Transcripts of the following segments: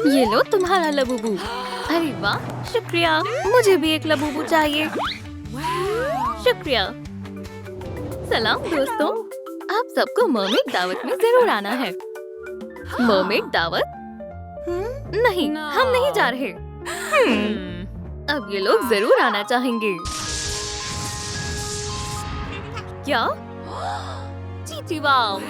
ये लो तुम्हारा लबूबू। अरे वाह, शुक्रिया। मुझे भी एक लबूबू चाहिए। शुक्रिया। सलाम दोस्तों, आप सबको मरमेड दावत में जरूर आना है। मरमेड दावत? नहीं, हम नहीं जा रहे। अब ये लोग जरूर आना चाहेंगे। क्या? चीची वाव!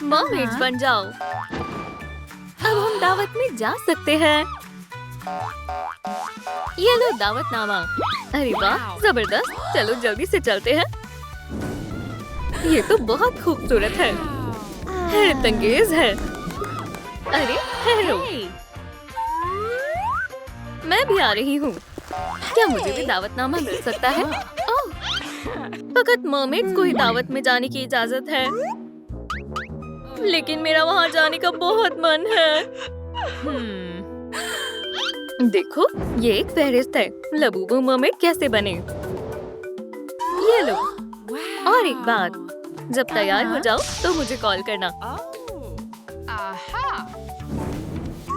मरमेड्स बन जाओ। अब हम दावत में जा सकते हैं। ये लो दावतनामा। अरे वाह, जबरदस्त। चलो जल्दी से चलते हैं। ये तो बहुत खूबसूरत है, हैरत अंगेज है। अरे ठहरो, मैं भी आ रही हूँ। क्या मुझे भी दावतनामा मिल सकता है? ओह, फकत मरमेड्स को ही दावत में जाने की इजाजत है। लेकिन मेरा वहाँ जाने का बहुत मन है। देखो, ये एक फहरिस्त है। लबूबू मरमेड कैसे बने। ये लो। और एक बात, जब तैयार हो जाओ तो मुझे कॉल करना।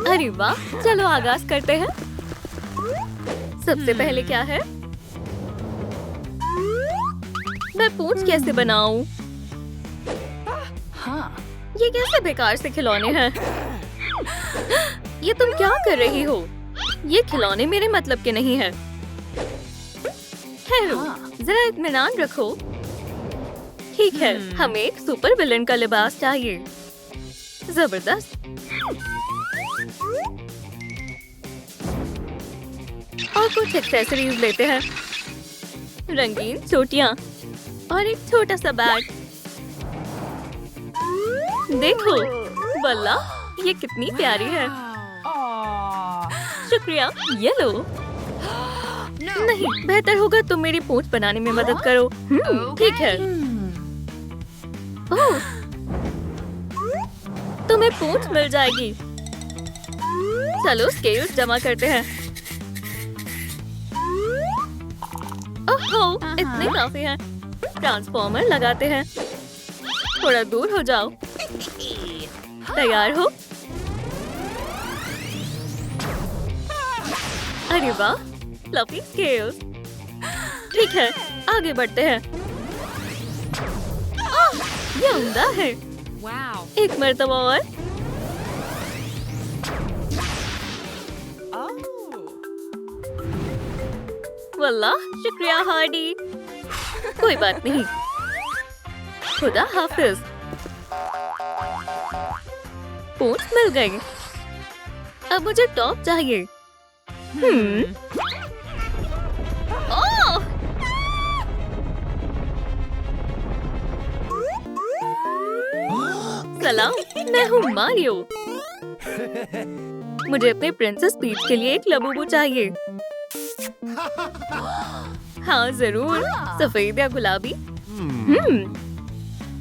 अरे वाह, चलो आगाज करते हैं। सबसे पहले क्या है? मैं पूंछ कैसे बनाऊं? ये कैसे बेकार से खिलौने हैं। ये तुम क्या कर रही हो? ये खिलौने मेरे मतलब के नहीं हैं। ठहरो, जरा इत्मीनान रखो। ठीक है, हमें एक सुपर विलेन का लिबास चाहिए। जबरदस्त। और कुछ एक्सेसरीज लेते हैं। रंगीन चोटियां और एक छोटा सा बैग। देखो, बल्ला, ये कितनी प्यारी है। शुक्रिया। ये लो। नहीं, बेहतर होगा तुम मेरी पूंछ बनाने में मदद करो। ठीक है। ओह, तुम्हें पूंछ मिल जाएगी। चलो स्केल्स जमा करते हैं। ओहो, इतने काफी हैं। ट्रांसफॉर्मर लगाते हैं। थोड़ा दूर हो जाओ। तैयार हो? अरे वाह, फ्लफी स्केल्स। ठीक है, आगे बढ़ते हैं। ये उम्दा है। एक मर्तबा और। वल्लाह, शुक्रिया हार्डी। कोई बात नहीं। खुदा हाफिज। पूंछ मिल गई। अब मुझे टॉप चाहिए। ओह! सलाम, मैं हूँ मारियो। मुझे अपने प्रिंसेस पीच के लिए एक लबूबू चाहिए। हाँ जरूर, सफेद या गुलाबी।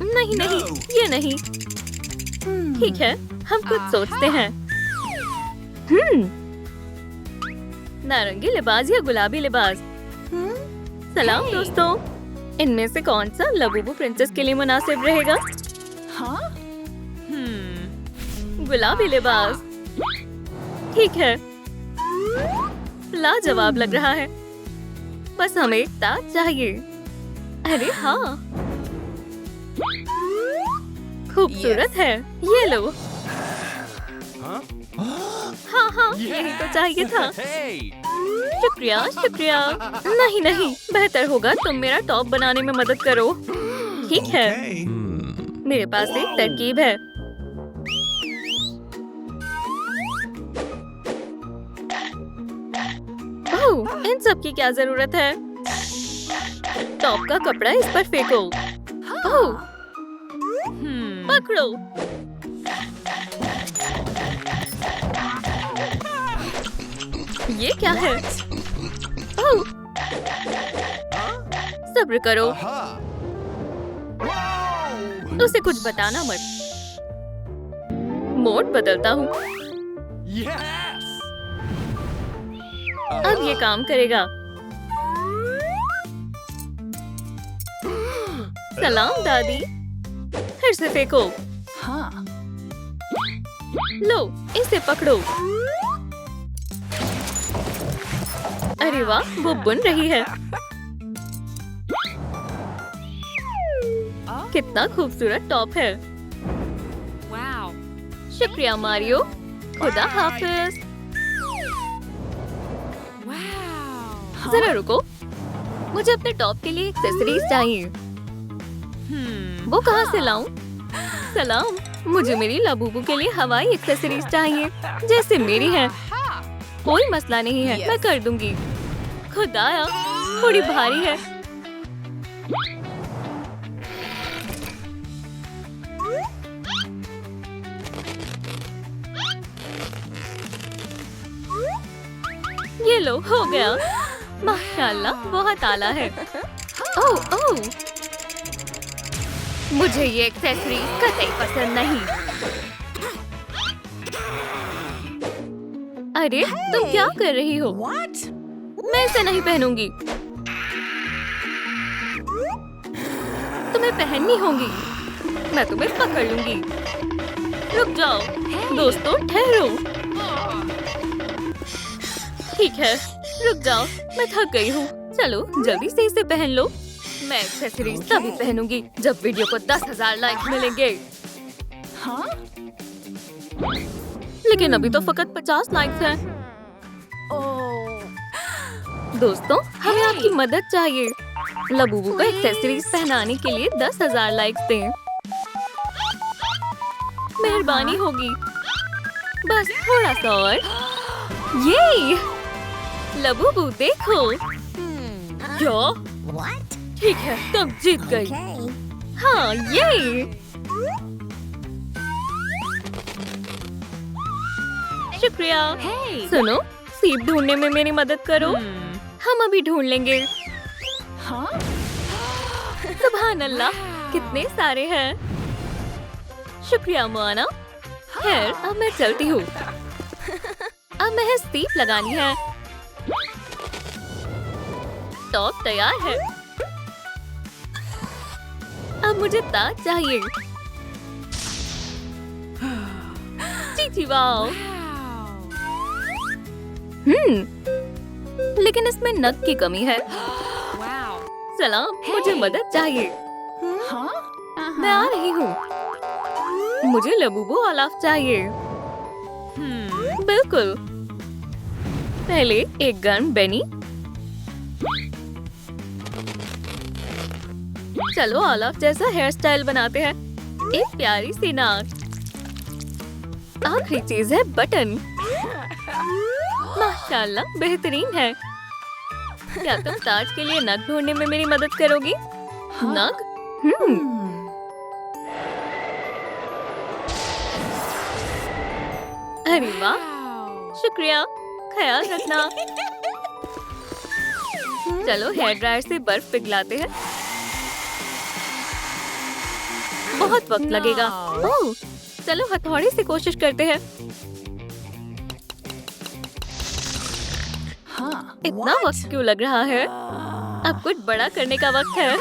नहीं नहीं, ये नहीं। ठीक है, हम कुछ सोचते हैं। नारंगी लिबास या गुलाबी लिबास। सलाम दोस्तों, इनमें से कौन सा लबूबू प्रिंसेस के लिए मुनासिब रहेगा? गुलाबी लिबास। ठीक है, लाजवाब लग रहा है। बस हमें एक ताज चाहिए। अरे हाँ, खूबसूरत है। ये लो। हाँ हाँ, यही तो चाहिए था। शुक्रिया शुक्रिया। नहीं नहीं, बेहतर होगा तुम मेरा टॉप बनाने में मदद करो। ठीक है, मेरे पास एक तरकीब है। ओह, इन सब की क्या जरूरत है? टॉप का कपड़ा इस पर फेंको। ओह, पकड़ो। ये क्या है? ओह, सब्र करो। उसे कुछ बताना मत। मोड बदलता हूँ। अब ये काम करेगा। सलाम दादी। फिर से फेंको। लो, इसे पकड़ो। अरे वाह, वो बुन रही है। कितना खूबसूरत टॉप है। शुक्रिया मारियो। खुदा हाफिज। जरा रुको, मुझे अपने टॉप के लिए एक्सेसरीज चाहिए। वो कहाँ से लाऊं? सलाम, मुझे मेरी लाबूबू के लिए हवाई एक्सेसरीज चाहिए जैसे मेरी है। कोई मसला नहीं है, मैं कर दूंगी। खुदाया, थोड़ी भारी है। ये लो, हो गया। माशाल्लाह, बहुत आला है। ओह ओह, मुझे ये एक्सेसरीज कतई पसंद नहीं। अरे, तुम क्या कर रही हो? मैं इसे नहीं पहनूंगी। तुम्हें पहननी होगी। मैं तुम्हें पकड़ लूंगी। रुक जाओ। दोस्तों, ठहरो। ठीक है, रुक जाओ। मैं थक गई हूँ। चलो, जल्दी से इसे पहन लो। मैं एक्सेसरीज तभी पहनूंगी जब वीडियो को 10,000 लाइक मिलेंगे। लेकिन अभी तो फकत 50 लाइक्स हैं। दोस्तों, हमें आपकी मदद चाहिए। लाबूबू को एक्सेसरीज पहनाने के लिए 10,000 लाइक्स दें। मेहरबानी होगी। बस थोड़ा सा और। ये लाबूबू देखो। क्या? ठीक है, तुम जीत गई। हाँ, ये शुक्रिया। सुनो, सीप ढूंढने में मेरी मदद करो। हम अभी ढूंढ लेंगे। सुभान अल्लाह, कितने सारे हैं। शुक्रिया मोआना। खैर, अब मैं चलती हूँ। अब महज सीप लगानी है। टॉप तैयार है। अब मुझे ताज चाहिए। चीची वाओ। लेकिन इसमें नग की कमी है। सलाम, मुझे मदद चाहिए। मैं आ रही हूँ। मुझे लाबूबू ऑलाफ चाहिए। बिल्कुल। पहले एक गन बेनी। चलो, ऑलाफ जैसा हेयर स्टाइल बनाते हैं। एक प्यारी सी नाक। आखिरी चीज है बटन। माशाल्लाह, बेहतरीन है। क्या तुम ताज के लिए नग ढूंढने में मेरी मदद करोगी? नग? अरे वाह, शुक्रिया। ख्याल रखना। चलो, हेयर ड्रायर से बर्फ पिघलाते हैं। बहुत वक्त लगेगा। ओह, चलो हथौड़े से कोशिश करते हैं। इतना वक्त क्यों लग रहा है? अब कुछ बड़ा करने का वक्त है।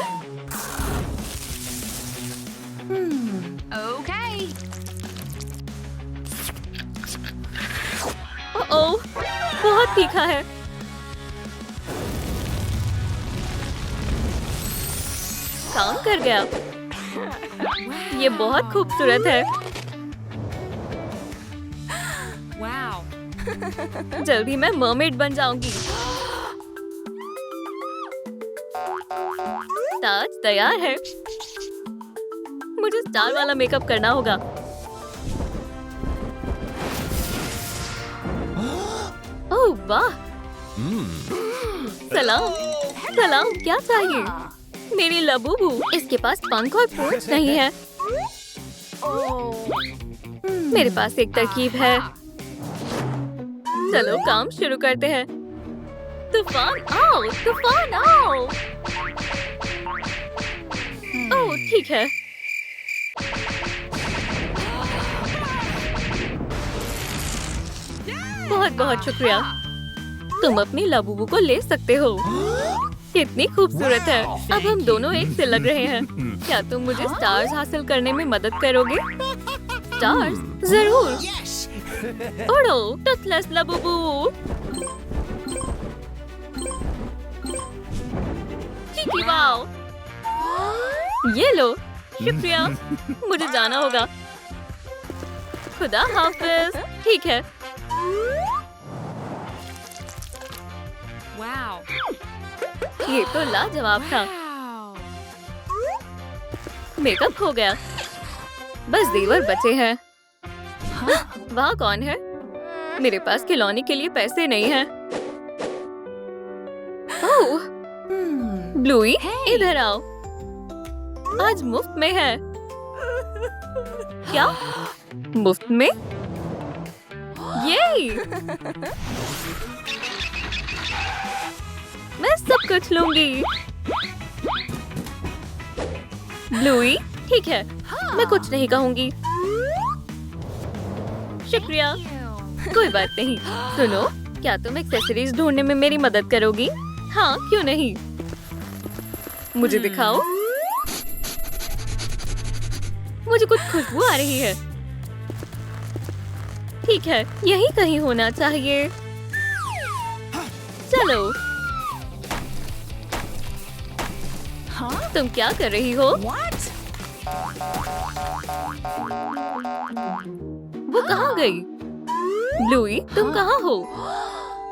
ओह, बहुत तीखा है। काम कर गया। ये बहुत खूबसूरत है। जल्दी मैं मरमेड बन जाऊंगी। ताज तैयार है। मुझे स्टार वाला मेकअप करना होगा। ओह वाह। सलाम। सलाम, क्या चाहिए? मेरी लाबूबू। इसके पास पंख और पूंछ नहीं है। मेरे पास एक तरकीब है। चलो, काम शुरू करते हैं। तूफान आओ, तूफान आओ। ओह, ठीक है। बहुत बहुत शुक्रिया। तुम अपनी लाबूबू को ले सकते हो। कितनी खूबसूरत है। अब हम दोनों एक से लग रहे हैं। क्या तुम मुझे स्टार्स हासिल करने में मदद करोगे? स्टार्स जरूर। उड़ो टथलेस लाबूबू। Cheeky wow. ये लो, शुक्रिया। मुझे जाना होगा। खुदा हाफिज। ठीक है। ये तो लाजवाब था। मेकअप हो गया। बस देवर बचे हैं। वहाँ कौन है? मेरे पास खिलौने के लिए पैसे नहीं हैं। ओह, ब्लूई, इधर आओ। आज मुफ्त में है। क्या? मुफ्त में? ये मैं सब कुछ लूंगी। ब्लूई, ठीक है, मैं कुछ नहीं कहूंगी। शुक्रिया। कोई बात नहीं। सुनो, क्या तुम एक्सेसरीज ढूंढने में मेरी मदद करोगी? हाँ, क्यों नहीं? मुझे दिखाओ। मुझे कुछ खुशबू आ रही है। ठीक है, यही कहीं होना चाहिए। चलो। तुम क्या कर रही हो? वो कहाँ गई? ब्लूई, तुम कहाँ हो?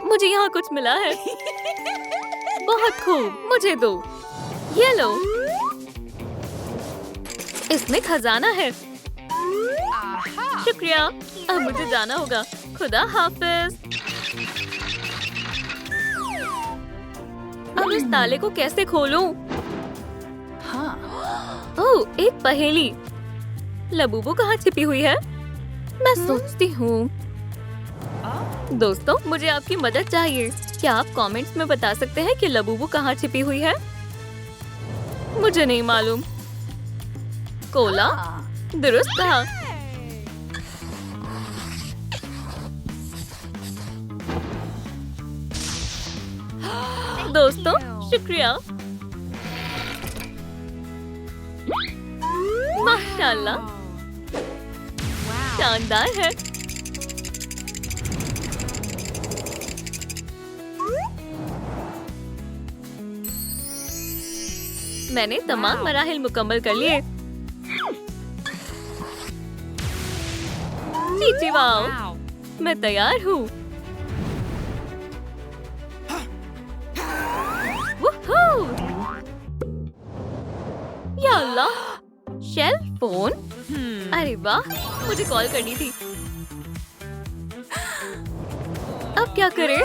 मुझे यहाँ कुछ मिला है। बहुत खूब, मुझे दो। ये लो। इसमें खजाना है। शुक्रिया। अब मुझे जाना होगा। खुदा हाफिज। अब इस ताले को कैसे खोलूं? ओह, एक पहेली। लबूबू कहाँ छिपी हुई है? मैं सोचती हूँ। दोस्तों, मुझे आपकी मदद चाहिए। क्या आप कमेंट्स में बता सकते हैं कि लबूबू कहाँ छिपी हुई है? मुझे नहीं मालूम। कोला? दुरुस्त कहा। दोस्तों, शुक्रिया। माशाल्लाह, शानदार है। मैंने तमाम मराहिल मुकम्मल कर लिए। चीची वाओ, मैं तैयार हूँ। या अल्लाह, शेल फोन। अरे वाह, मुझे कॉल करनी थी। अब क्या करें?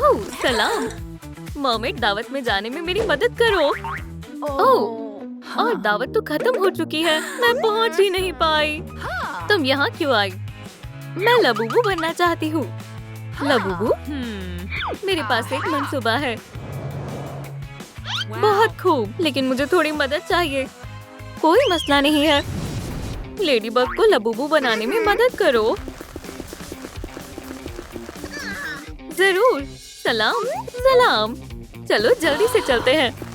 ओह, सलाम। मर्मेड दावत में जाने में मेरी मदद करो। ओह, और दावत तो खत्म हो चुकी है। मैं पहुंच ही नहीं पाई। तुम यहाँ क्यों आई? मैं लबूबू बनना चाहती हूँ। लबूबू? मेरे पास एक मंसूबा है। बहुत खूब, लेकिन मुझे थोड़ी मदद चाहिए। कोई मसला नहीं है। लेडीबग को लबूबू बनाने में मदद करो। जरूर। सलाम सलाम। चलो जल्दी से चलते हैं।